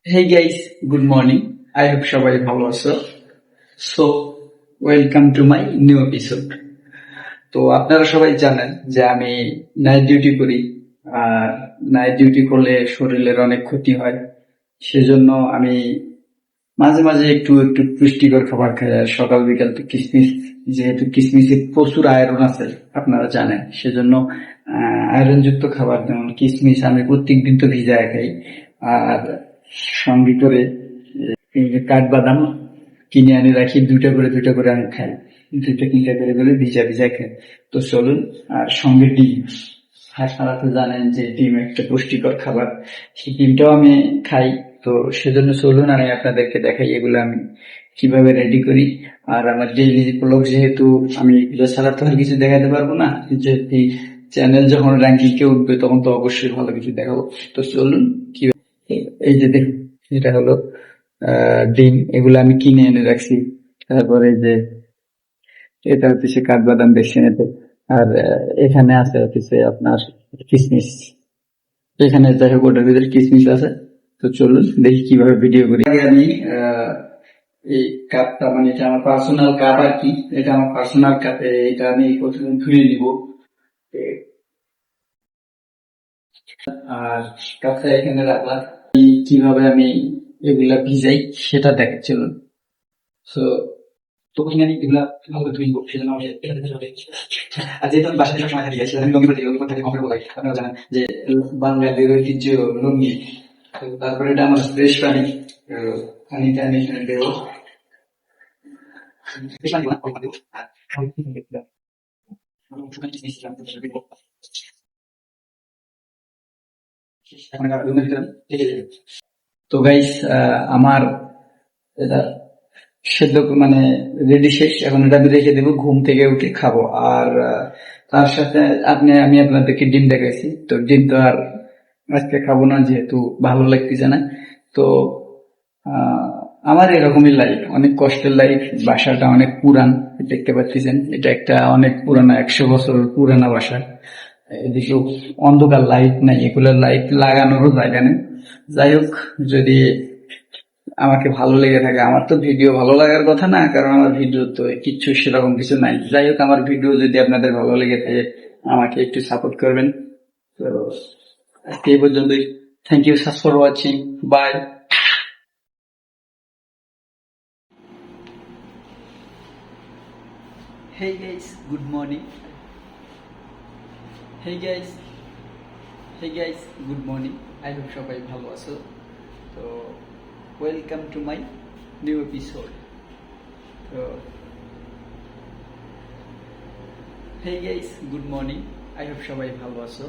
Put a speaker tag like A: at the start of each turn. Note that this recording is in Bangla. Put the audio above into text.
A: Hey guys, good morning. I hope সবাই ভালো আছো। So, welcome to my new episode. তো আপনারা সবাই জানেন যে আমি নাইট ডিউটি করি। আর নাইট ডিউটি করলে শরীরের অনেক ক্ষতি হয়। সেজন্য আমি মাঝে মাঝে একটু একটু পুষ্টিকর খাবার খাই। আর সকাল বিকাল তো কিশমিশ, যেহেতু কিশমিশে প্রচুর আয়রন আছে আপনারা জানেন, সেজন্য আয়রন যুক্ত খাবার যেমন কিশমিশ আমি প্রত্যেকদিন তো ভিজায় খাই। আর সঙ্গে করে এই যে কাঠবাদাম কিনে আনি রাখি, দুইটা করে আমি খাই। দুইটা তিনটা করে ভিজা ভিজা খাই। তো চলুন, আর সঙ্গে ডিম। আপনারা তো জানেন যে ডিম একটা পুষ্টিকর খাবার, সেই ডিমটাও আমি খাই। তো সেজন্য চলুন আমি আপনাদেরকে দেখাই এগুলো আমি কিভাবে রেডি করি। আর আমার ডেইলি ব্লগ, যেহেতু আমি এগুলো ছাড়া তো আর কিছু দেখাতে পারবো না, যেহেতু চ্যানেল যখন র্যাঙ্কিং কে উঠবে তখন তো অবশ্যই ভালো কিছু দেখাবো। তো চলুন, কি এই যে দেখুন, এটা হলো ডিম, এগুলো আমি কিনে এনে রাখছি। তারপরে যে এটা হচ্ছে কাঠবাদাম দেখছেন এতে। আর এখানে আছে হচ্ছে আপনার কিশমিশ। এখানে যাই হোক ওটার ভিতরে কিশমিশ আছে। তো চলুন দেখি কিভাবে ভিডিও করি। আগে আমি এই কাপটা, মানে এটা আমার পার্সোনাল কাপ আর কি, এটা আমার পার্সোনাল কাপে, এটা আমি প্রথমে ধুয়ে নিব। আর কাপটা এখানে রাখলাম। কিভাবে আমি এগুলা ভিজাই সেটা দেখাচ্ছিল। সো তো এখানে এগুলা ভালো ধুইব, সেজন্য আমাকে এটা দিতে হবে। আর যেহেতু আমি বাসায় সবসময় থাকি, সেজন্য আমি লুঙ্গি পরে লুঙ্গি পরে থাকি কমফোর্টেবল লাগে। আপনারা জানেন যে বাঙালির ঐতিহ্য লুঙ্গি। তো তারপরে এটা আমার ফ্রেশ পানি, পানিটা আমি এখানে দেবো। ফ্রেশ পানি দিব না, অল্প পানি দেবো। আর শুকানো কিশমিশ দিব। এখন এটা লুঙ্গির ভিতরে আমি রেখে দেব। তো গাইস, আমার এটা সেদ্ধ মানে রেডি শেষ। এখন এটা আমি রেখে দেবো, ঘুম থেকে উঠে খাবো। আর তার সাথে আমি আপনাদেরকে ডিম দেখাইছি। তো ডিম তো আর আজকে খাবো না, যেহেতু ভালো লাগতেছে না। তো আহ, আমার এরকমই লাইফ, অনেক কষ্টের লাইফ। বাসাটা অনেক পুরান, দেখতে পাচ্ছেন এটা একটা অনেক পুরানা, 100 বছর পুরানা বাসা। এদিকে অন্ধকার, লাইট নাই, এগুলো লাইট লাগানোরও জায়গা নেই। যাই হোক, যদি আমাকে ভালো লেগে থাকে, আমার তো ভিডিও ভালো লাগার কথা না, কারণ আমার ভিডিও তো কিচ্ছু সেরকম কিছু নাই। যাই হোক, আমার ভিডিও যদি আপনাদের ভালো লেগে থাকে আমাকে একটু সাপোর্ট করবেন। তো আজকে এই পর্যন্তই। Thank you such for watching. Bye. Hey guys, good morning. Hey guys, hey guys, good morning. I hope সবাই ভালো আছো। তো welcome to my new episode. তো hey guys, good morning. I hope সবাই ভালো আছো।